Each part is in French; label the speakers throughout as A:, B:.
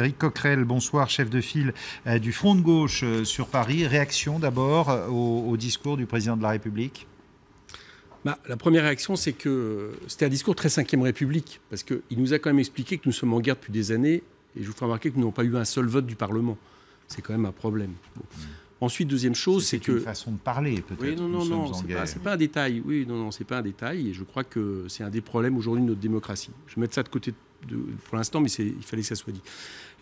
A: Éric Coquerel, bonsoir, chef de file du Front de gauche sur Paris. Réaction d'abord au discours du président de la République.
B: La première réaction, c'est que c'était un discours très 5e République, parce qu'il nous a quand même expliqué que nous sommes en guerre depuis des années, et je vous fais remarquer que nous n'avons pas eu un seul vote du Parlement. C'est quand même un problème. Bon. Ensuite, deuxième chose, c'est que...
A: C'est une façon de parler, peut-être.
B: Oui, non, c'est pas un détail. Oui, non, c'est pas un détail, et je crois que c'est un des problèmes aujourd'hui de notre démocratie. Je vais mettre ça de côté pour l'instant, mais il fallait que ça soit dit.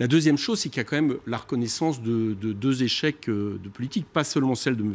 B: La deuxième chose, c'est qu'il y a quand même la reconnaissance de deux échecs de politique, pas seulement celle de M.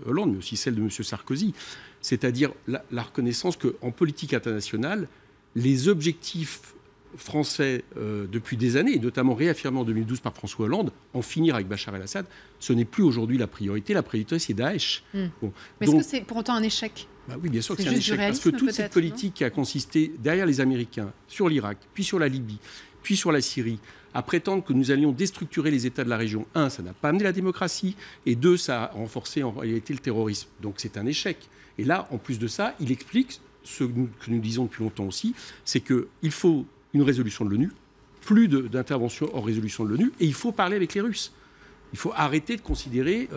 B: Hollande, mais aussi celle de M. Sarkozy. C'est-à-dire la reconnaissance qu'en politique internationale, les objectifs français depuis des années, et notamment réaffirmés en 2012 par François Hollande, en finir avec Bachar el-Assad, ce n'est plus aujourd'hui la priorité. La priorité, c'est Daesh.
C: Bon. Mais est-ce que c'est pour autant un échec ?
B: Oui, bien sûr que c'est un échec. Parce que toute cette politique qui a consisté derrière les Américains, sur l'Irak, puis sur la Libye, puis sur la Syrie, à prétendre que nous allions déstructurer les États de la région, un, ça n'a pas amené la démocratie, et deux, ça a renforcé en réalité le terrorisme. Donc c'est un échec. Et là, en plus de ça, il explique ce que nous disons depuis longtemps aussi, c'est qu'il faut une résolution de l'ONU, plus d'intervention hors résolution de l'ONU, et il faut parler avec les Russes. Il faut arrêter de considérer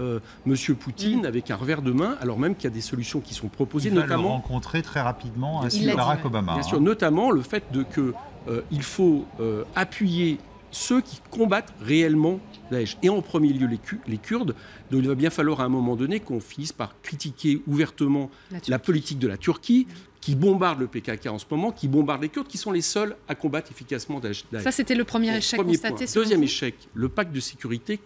B: M. Poutine avec un revers de main, alors même qu'il y a des solutions qui sont proposées,
A: notamment...
B: Il va le
A: rencontrer très rapidement, ainsi que Barack Obama.
B: Bien sûr, notamment le fait qu'il faut appuyer ceux qui combattent réellement Daesh. Et en premier lieu, les Kurdes. Donc il va bien falloir à un moment donné qu'on finisse par critiquer ouvertement la politique de la Turquie, qui bombarde le PKK en ce moment, qui bombarde les Kurdes, qui sont les seuls à combattre efficacement Daesh.
C: Ça, c'était le premier échec constaté.
B: Deuxième échec, le pacte de sécurité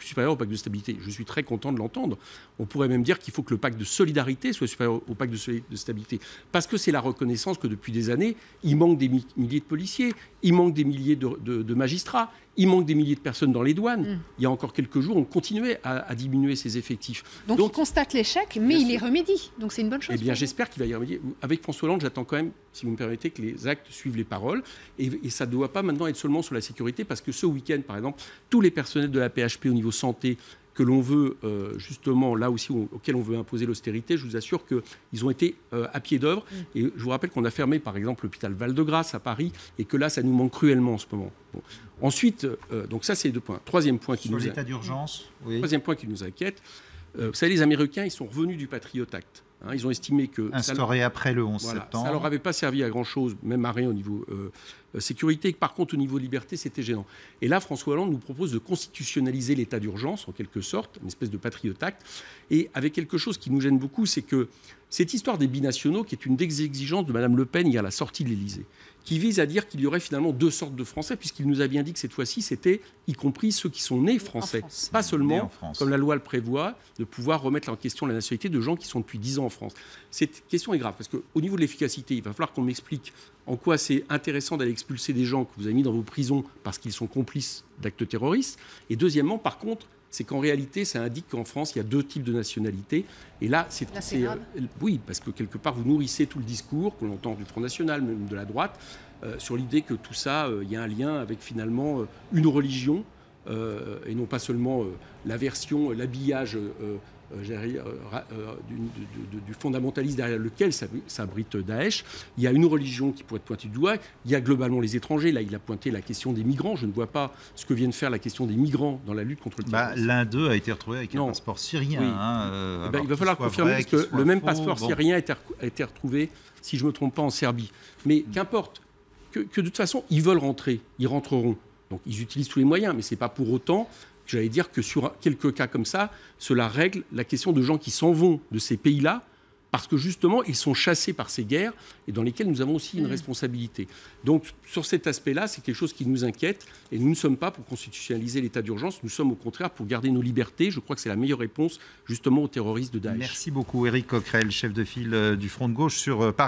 B: supérieur au pacte de stabilité. Je suis très content de l'entendre. On pourrait même dire qu'il faut que le pacte de solidarité soit supérieur au pacte de stabilité. Parce que c'est la reconnaissance que depuis des années, il manque des milliers de policiers, il manque des milliers de magistrats, il manque des milliers de personnes dans les douanes. Il y a encore quelques jours, on continuait à diminuer ses effectifs.
C: Donc il constate l'échec, mais il y remédie. Donc c'est une bonne chose.
B: Eh bien, j'espère qu'il va y remédier. Avec François Hollande, j'attends quand même, si vous me permettez, que les actes suivent les paroles. Et ça ne doit pas maintenant être seulement sur la sécurité, parce que ce week-end, par exemple, tous les personnels de la PHP au niveau santé que l'on veut, justement, là aussi, auquel on veut imposer l'austérité, je vous assure qu'ils ont été à pied d'œuvre. Et je vous rappelle qu'on a fermé, par exemple, l'hôpital Val-de-Grâce à Paris, et que là, ça nous manque cruellement en ce moment. Bon. Ensuite, donc ça, c'est 2 points. Troisième point qui
A: sur l'état d'urgence. Oui.
B: Troisième point qui nous inquiète. Vous savez, les Américains, ils sont revenus du Patriot Act. Ils ont estimé que...
A: Instauré après le 11 septembre.
B: Ça ne leur avait pas servi à grand-chose, même à rien au niveau sécurité. Par contre, au niveau liberté, c'était gênant. Et là, François Hollande nous propose de constitutionnaliser l'état d'urgence, en quelque sorte, une espèce de Patriot Act. Et avec quelque chose qui nous gêne beaucoup, c'est que cette histoire des binationaux, qui est une des exigences de Mme Le Pen hier à la sortie de l'Élysée, qui vise à dire qu'il y aurait finalement 2 sortes de Français, puisqu'il nous a bien dit que cette fois-ci, c'était y compris ceux qui sont nés français. Pas seulement, comme la loi le prévoit, de pouvoir remettre en question la nationalité de gens qui sont depuis 10 ans en France. Cette question est grave, parce qu'au niveau de l'efficacité, il va falloir qu'on m'explique en quoi c'est intéressant d'aller expulser des gens que vous avez mis dans vos prisons parce qu'ils sont complices d'actes terroristes. Et deuxièmement, par contre, c'est qu'en réalité, ça indique qu'en France, il y a 2 types de nationalités. Et là, c'est oui, parce que quelque part, vous nourrissez tout le discours qu'on entend du Front National, même de la droite, sur l'idée que tout ça, il y a un lien avec finalement une religion, et non pas seulement la version, l'habillage du fondamentaliste derrière lequel s'abrite Daesh. Il y a une religion qui pourrait être pointée du doigt. Il y a globalement les étrangers. Là, il a pointé la question des migrants. Je ne vois pas ce que vient de faire la question des migrants dans la lutte contre le terrorisme.
A: L'un d'eux a été retrouvé avec un passeport syrien. Oui.
B: Il va falloir confirmer que le même passeport syrien a été retrouvé, si je ne me trompe pas, en Serbie. Mais qu'importe, que de toute façon, ils veulent rentrer. Ils rentreront. Donc, ils utilisent tous les moyens. Mais ce n'est pas pour autant... J'allais dire que sur quelques cas comme ça, cela règle la question de gens qui s'en vont de ces pays-là parce que justement, ils sont chassés par ces guerres et dans lesquelles nous avons aussi une responsabilité. Donc, sur cet aspect-là, c'est quelque chose qui nous inquiète et nous ne sommes pas pour constitutionnaliser l'état d'urgence, nous sommes au contraire pour garder nos libertés. Je crois que c'est la meilleure réponse justement aux terroristes de Daesh.
A: Merci beaucoup, Éric Coquerel, chef de file du Front de gauche sur Paris.